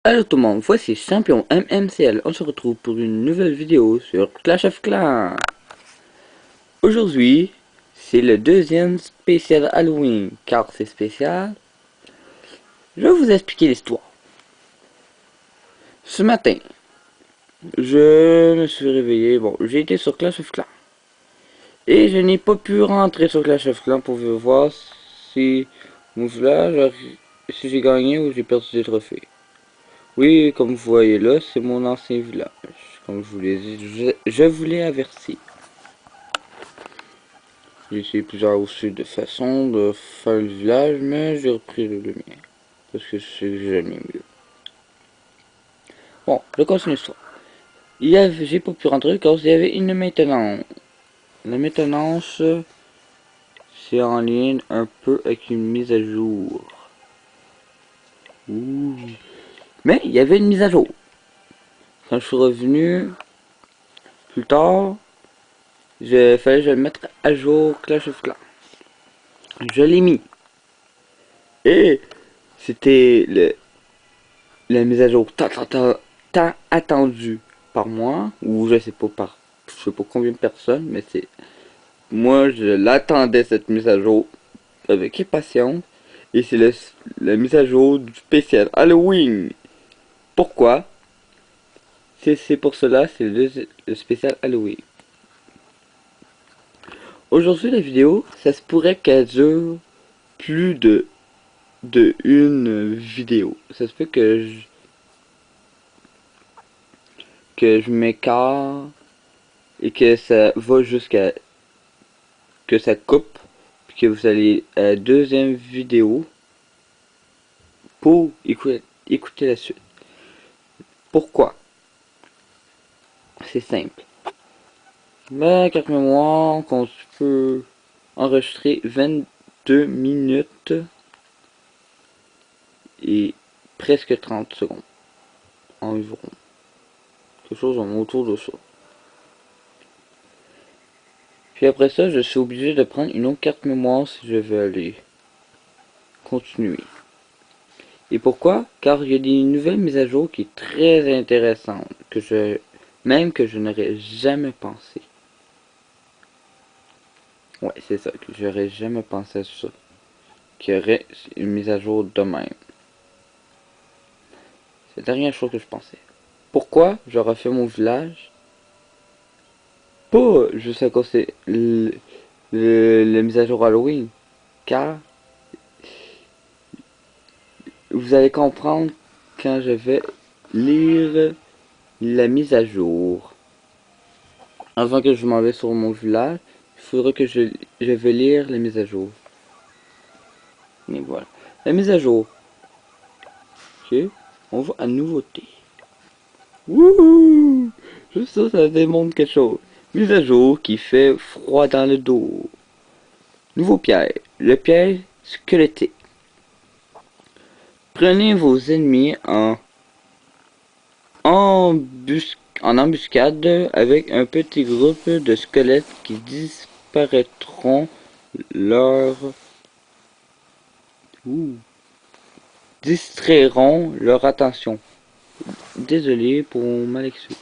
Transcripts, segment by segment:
Allô tout le monde, voici Champion MMCL, on se retrouve pour une nouvelle vidéo sur Clash of Clans. Aujourd'hui, c'est le deuxième spécial Halloween, car c'est spécial. Je vais vous expliquer l'histoire. Ce matin, je me suis réveillé, bon, j'ai été sur Clash of Clans. Et je n'ai pas pu rentrer sur Clash of Clans pour voir si mon village, si j'ai gagné ou j'ai perdu des trophées. Oui, comme vous voyez là, c'est mon ancien village. Comme je vous l'ai dit, je vous l'ai averti. J'ai essayé plusieurs aussi de façons de faire le village, mais j'ai repris le mien. Parce que c'est que j'aime mieux. Bon, je continue l'histoire. J'ai pas pu rentrer car il y avait une maintenance. La maintenance, c'est en ligne un peu avec une mise à jour. Ouh. Mais il y avait une mise à jour. Quand je suis revenu plus tard, fallait que je mette à jour Clash of Clans. Je l'ai mis. Et c'était la mise à jour tant attendue par moi, ou je sais pas combien de personnes, mais c'est, moi je l'attendais cette mise à jour avec impatience, et c'est la mise à jour du spécial Halloween. Pourquoi? C'est pour cela, c'est le spécial Halloween. Aujourd'hui la vidéo, ça se pourrait qu'elle dure plus de une vidéo. Ça se peut que je m'écarte et que ça va jusqu'à que ça coupe, puis que vous allez à la deuxième vidéo pour écouter la suite. Pourquoi? C'est simple. Ma carte mémoire qu'on peut enregistrer 22 minutes et presque 30 secondes environ. Quelque chose autour de ça. Puis après ça, je suis obligé de prendre une autre carte mémoire si je veux aller continuer. Et pourquoi? Car il y a des nouvelles mises à jour qui est très intéressantes, même que je n'aurais jamais pensé. Ouais, c'est ça, que j'aurais jamais pensé à ça. Qu'il y aurait une mise à jour de même. C'est la dernière chose que je pensais. Pourquoi je refais mon village? Pas juste à cause c'est la mise à jour Halloween. Car vous allez comprendre quand je vais lire la mise à jour. Avant que je m'en vais sur mon village, il faudra que je vais lire la mise à jour. Et voilà. La mise à jour. Ok. On va à nouveauté. Wouhou! Juste ça démontre quelque chose. Mise à jour qui fait froid dans le dos. Nouveau piège. Le piège squelettique. Prenez vos ennemis en embuscade avec un petit groupe de squelettes qui disparaîtront leur... distrairont leur attention. Désolé pour mon malexu.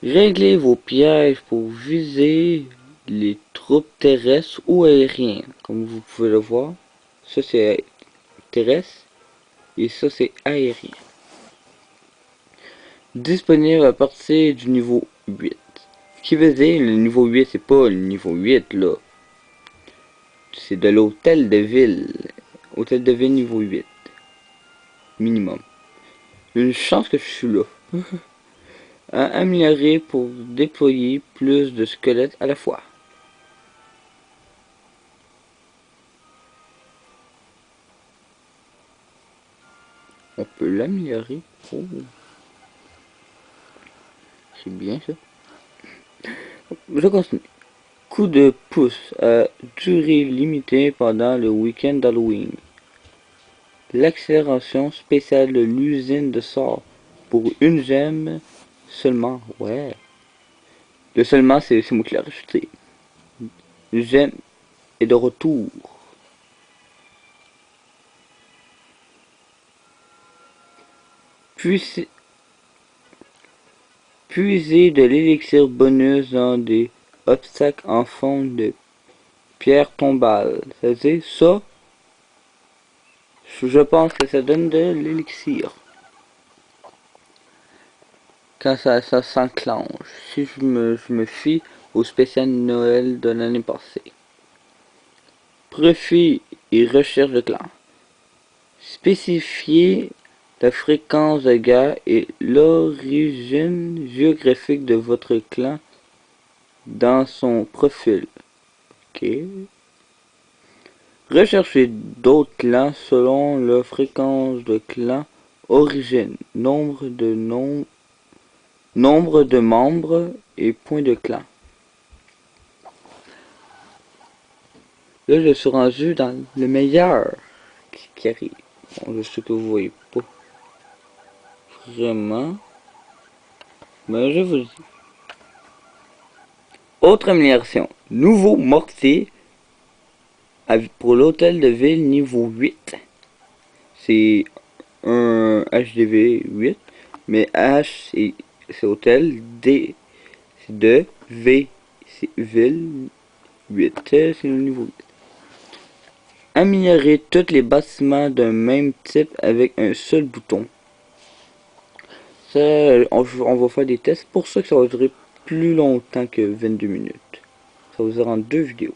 Réglez vos pièges pour viser les troupes terrestres ou aériennes. Comme vous pouvez le voir, ça c'est terrestre et ça c'est aérien. Disponible à partir du niveau 8. Ce qui veut dire, le niveau 8, c'est pas le niveau 8 là. C'est de l'hôtel de ville. Hôtel de ville niveau 8. Minimum. Une chance que je suis là. À améliorer pour déployer plus de squelettes à la fois. On peut l'améliorer. Oh. C'est bien ça. Je continue. Coup de pouce à durée limitée pendant le week-end d'Halloween. L'accélération spéciale de l'usine de sort pour une gemme seulement. Ouais. Le seulement, c'est moi qui l'ai rajouté. Une gemme est de retour. Puiser de l'élixir bonus dans des obstacles en forme de pierre tombale. C'est-à-dire ça, je pense que ça donne de l'élixir. Quand ça s'enclenche. Si je me fie au spécial Noël de l'année passée. Profit et recherche de clan. Spécifier la fréquence de guerre et l'origine géographique de votre clan dans son profil. Ok. Recherchez d'autres clans selon leur fréquence de clan, origine, nombre de membres et points de clan. Là, je suis rendu dans le meilleur qui arrive. Bon, je sais que vous voyez pas vraiment, mais je vous dis. Autre amélioration. Nouveau mortier pour l'hôtel de ville niveau 8. C'est un HDV 8, mais H c'est hôtel, D c'est 2, V c'est ville 8. C'est le niveau 8. Améliorer tous les bâtiments d'un même type avec un seul bouton. Ça, on va faire des tests. Pour ça que ça va durer plus longtemps que 22 minutes. Ça vous aura en 2 vidéos.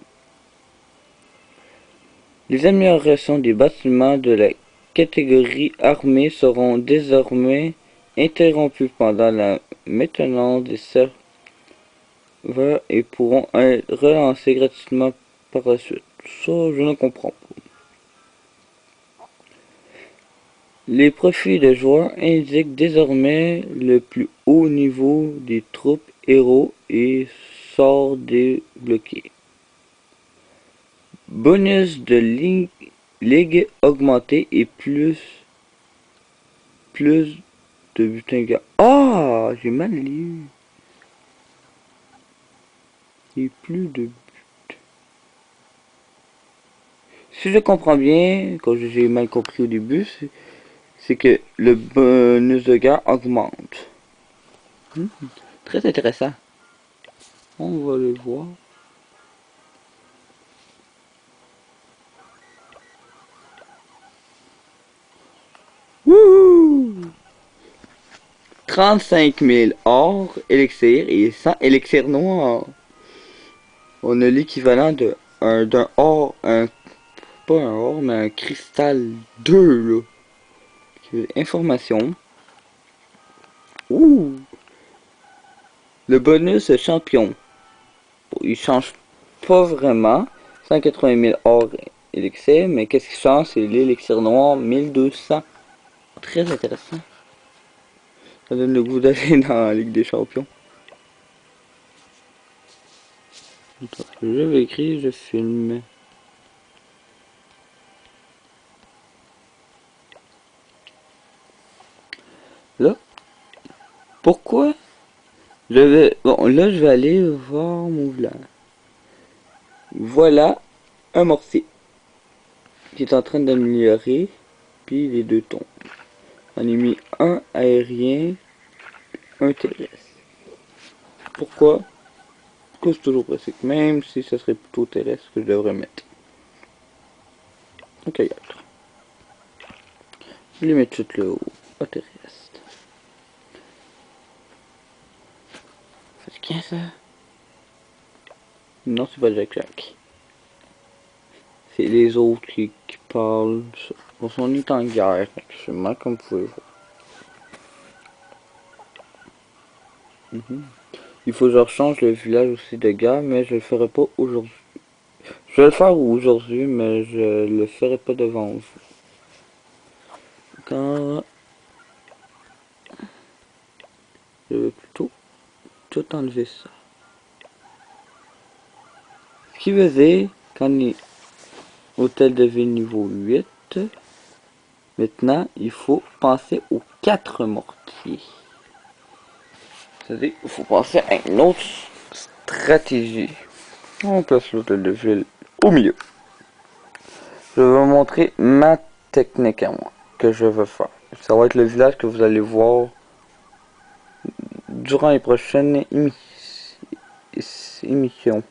Les améliorations des bâtiments de la catégorie armée seront désormais interrompues pendant la maintenance des serveurs et pourront être relancées gratuitement par la suite. Ça, je ne comprends pas. Les profils de joueurs indiquent désormais le plus haut niveau des troupes, héros et sorts débloqués. Bonus de ligue augmenté et plus de butin gars. Ah, j'ai mal lu. Et plus de but. Si je comprends bien, quand j'ai mal compris au début, c'est que le bonus de guerre augmente. Très intéressant. On va le voir. Wouhou! 35 000 or, élixir et 100 élixirs noirs. On a l'équivalent d'un or, pas un or, mais un cristal 2 là. Information. Ouh! Le bonus champion. Bon, il change pas vraiment. 180 000 or élixir, mais qu'est-ce qui change? C'est l'élixir noir 1200. Très intéressant. Ça donne le goût d'aller dans la Ligue des Champions. Je vais écrire, je filme. Là, pourquoi bon, là, je vais aller voir mon village. Voilà un mortier qui est en train d'améliorer, puis les deux tombes. On a mis un aérien, un terrestre. Pourquoi? Parce que c'est toujours pratique, même si ce serait plutôt terrestre que je devrais mettre. Ok, je vais mettre tout le haut au terrestre. C'est qui ça? Non, c'est pas Jack Jack. C'est les autres qui parlent. On est en guerre, actuellement, comme vous pouvez voir. Il faut que je rechange le village aussi de guerre, mais je le ferai pas aujourd'hui. Je vais le faire aujourd'hui, mais je le ferai pas devant vous. Quand je vais plutôt tout enlever ça. Ce qui veut dire qu'on est hôtel de ville niveau 8. Maintenant, il faut penser aux 4 mortiers. C'est-à-dire qu'il faut penser à une autre stratégie. On place l'hôtel de ville au milieu. Je vais vous montrer ma technique à moi que je veux faire. Ça va être le village que vous allez voir durant les prochaines émissions.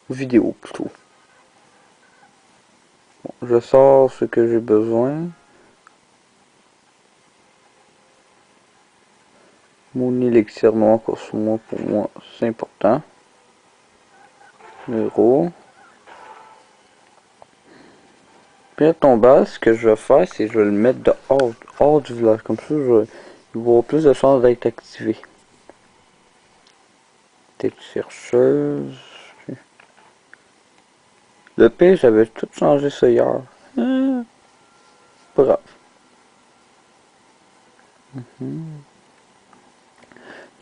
Vidéo plutôt. Bon, je sors ce que j'ai besoin. Mon élixir noir pour moi c'est important. Numéro. Puis à ton bas, ce que je vais faire, c'est que je vais le mettre hors du village. Comme ça, il va avoir plus de chances d'être activé. Tête chercheuse. Le pire, j'avais tout changé ça hier. Pas grave.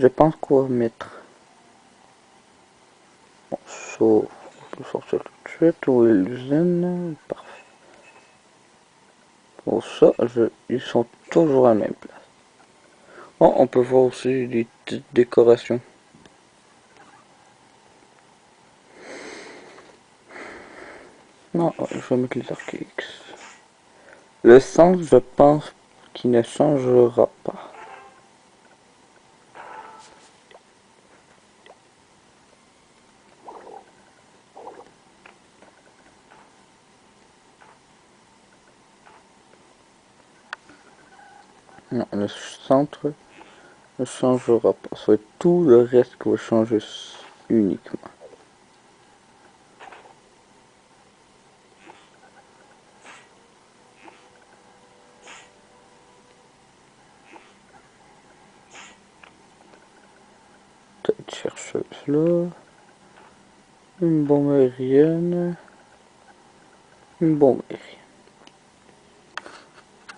Je pense qu'on va mettre. Bon, ça, on peut sortir tout de suite. Où est l'usine? Parfait. Pour ça, ils sont toujours à la même place. Bon, on peut voir aussi des petites décorations. Non, je vais mettre les arcades. Le sens, je pense qu'il ne changera pas. Non, le centre ne changera pas. Ça va être tout le reste qui va changer uniquement. Tête chercheuse là. Une bombe aérienne. Une bombe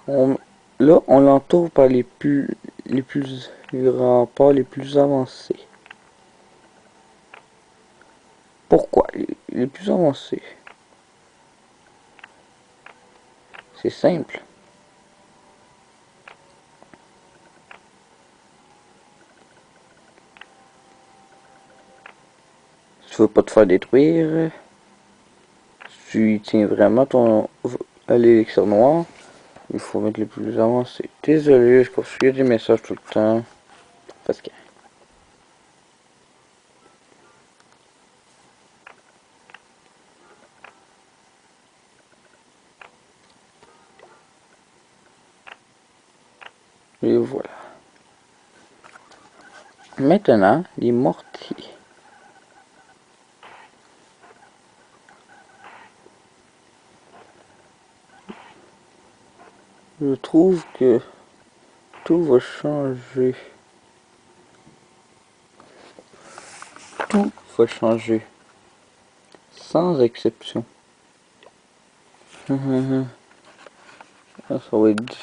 aérienne. Là, on l'entoure par les remparts les plus avancés. Pourquoi les plus avancés? C'est simple. Si tu veux pas te faire détruire, si tu tiens vraiment à l'élixir noir, il faut mettre les plus avancés. Désolé, je poursuis des messages tout le temps. Parce que. Et voilà. Maintenant, les mortiers. Je trouve que tout va changer. Tout va changer. Sans exception. Ça va être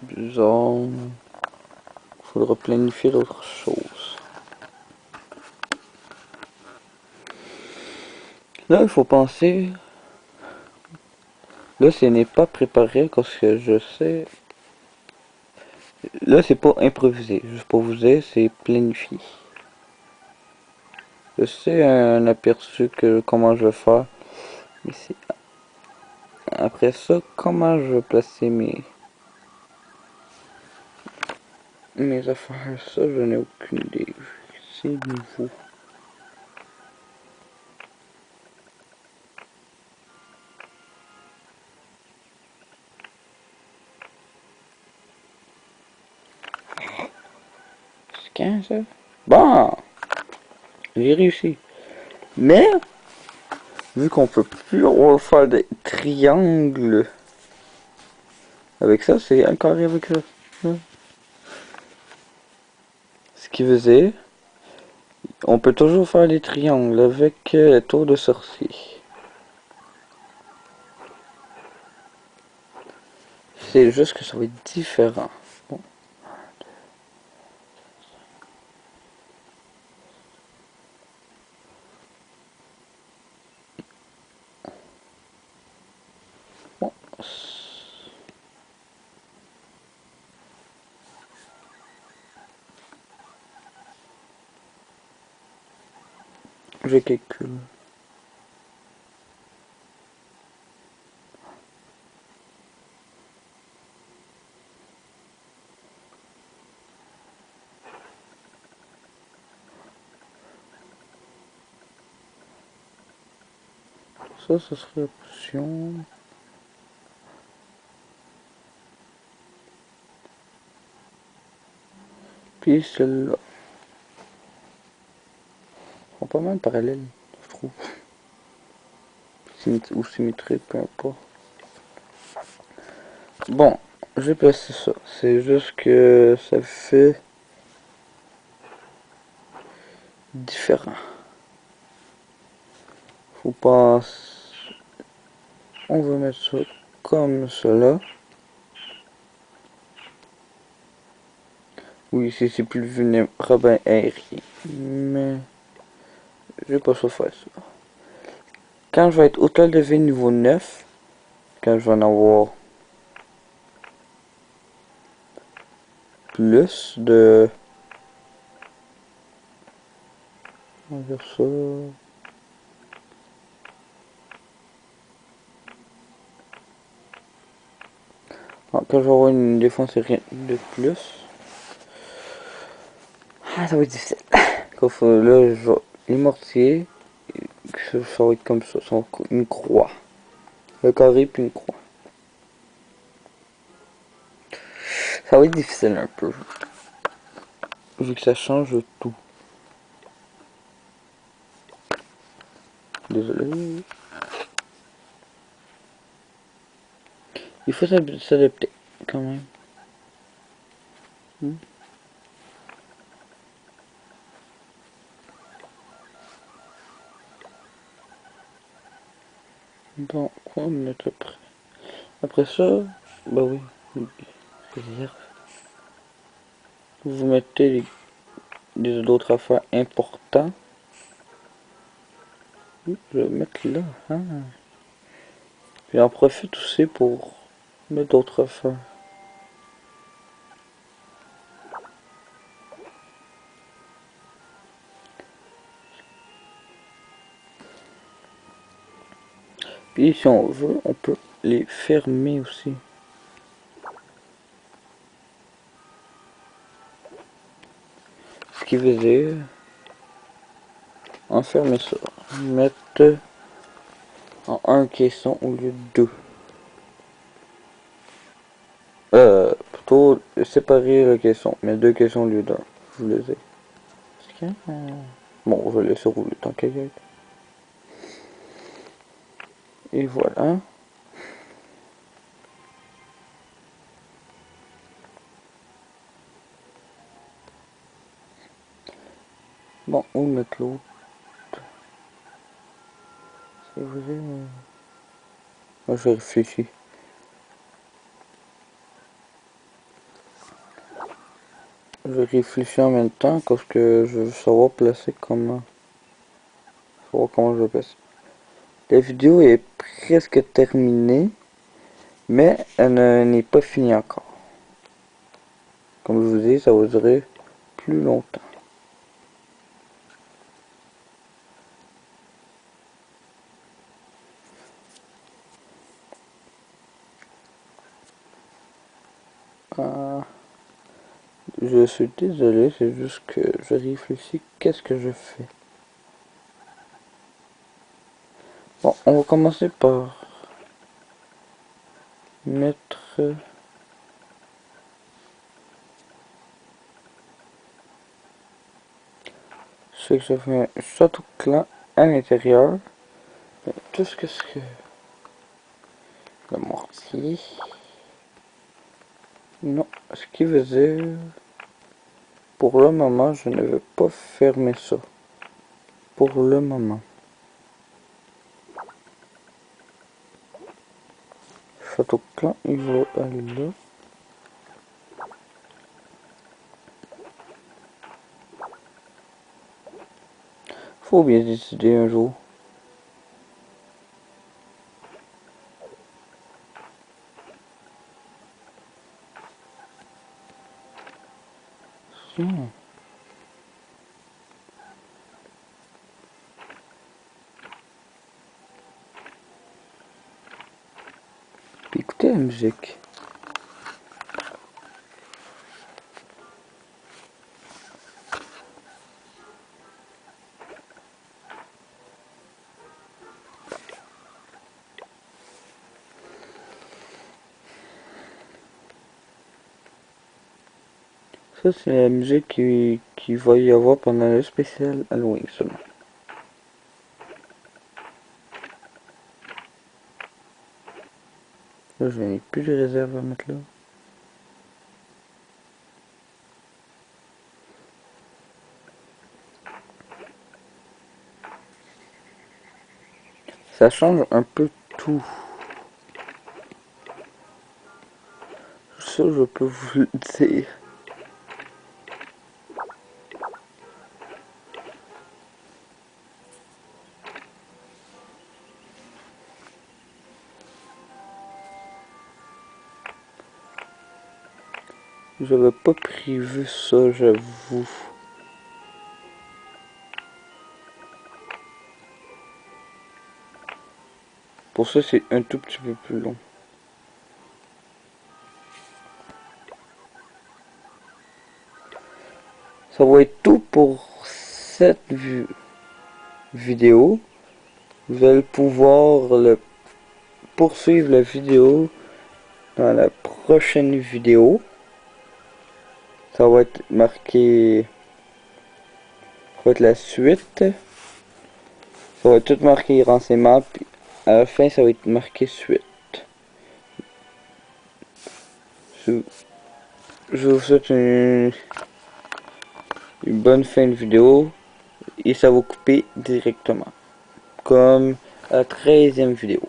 bizarre. Il faudra planifier d'autres choses. Là, il faut penser. Là, ce n'est pas préparé parce que je sais. Là, c'est pas improvisé. Juste pour vous dire, c'est planifié. Je sais un aperçu que comment je vais faire. Mais c'est après ça, comment je vais placer mes affaires. Ça, je n'ai aucune idée. C'est nouveau. C'est quand ça? Bon! J'ai réussi. Mais, vu qu'on peut plus refaire des triangles avec ça, c'est encore avec ça. Ce qui faisait, on peut toujours faire les triangles avec la tour de sorcier. C'est juste que ça va être différent. Bon. Bon. Je calcule. Ça serait la potion. Puis celle-là. Ils sont pas mal parallèles, je trouve. Ou symétriques, peu importe. Bon, j'ai placé ça. C'est juste que ça fait différent. Faut pas... On va mettre ça comme cela. Oui, ici c'est plus vulnérable aérien. Mais... je vais pas ça faire ça. Quand je vais être hôtel de vie niveau 9, quand je vais en avoir plus de... on va dire ça... ah, quand je vais avoir une défense aérienne de plus... ah, ça va être difficile. Là, les mortiers, ça va être comme ça, une croix. Le carré puis une croix. Ça va être difficile un peu. Vu que ça change tout. Désolé. Il faut s'adapter quand même. Bon, quoi on est après? Après ça, bah oui, réserve. Vous mettez d'autres affaires importantes. Je vais mettre là. Hein. Puis j'en profite aussi pour mettre d'autres affaires. Puis si on veut, on peut les fermer aussi. Ce qui veut dire enfermer ça. Mettre en un caisson au lieu de deux. Plutôt séparer la caisson, mais deux caissons au lieu d'un. Je vous le dis. Bon, je vais laisser rouler tant qu'à y être. Et voilà. Bon, où mettre l'autre? C'est vrai. Moi, je réfléchis. Je réfléchis en même temps parce que je veux savoir placer comment. Savoir comment je vais placer. La vidéo est presque terminée, mais elle n'est pas finie encore. Comme je vous dis, ça va durer plus longtemps. Ah, je suis désolé, c'est juste que je réfléchis qu'est-ce que je fais. Bon, on va commencer par mettre... ce que je fais un château clan à l'intérieur. Tout ce que c'est le mortier. Non, ce qui veut dire... pour le moment, je ne veux pas fermer ça. Pour le moment. Château clan, il va aller là. Faut bien décider un jour. Hmm. Puis écoutez la musique. Ça, c'est la musique qui va y avoir pendant le spécial Halloween seulement. Là, je n'ai plus de réserve à mettre là. Ça change un peu tout. Ça, je peux vous le dire. J'avais pas prévu ça, j'avoue. Pour ça, c'est un tout petit peu plus long. Ça va être tout pour cette vidéo. Vous allez pouvoir poursuivre la vidéo dans la prochaine vidéo. Ça va être marqué. Ça va être la suite. Ça va être tout marqué renseignement. Puis à la fin, ça va être marqué suite. Je vous souhaite une bonne fin de vidéo. Et ça va couper directement. Comme la 13e vidéo.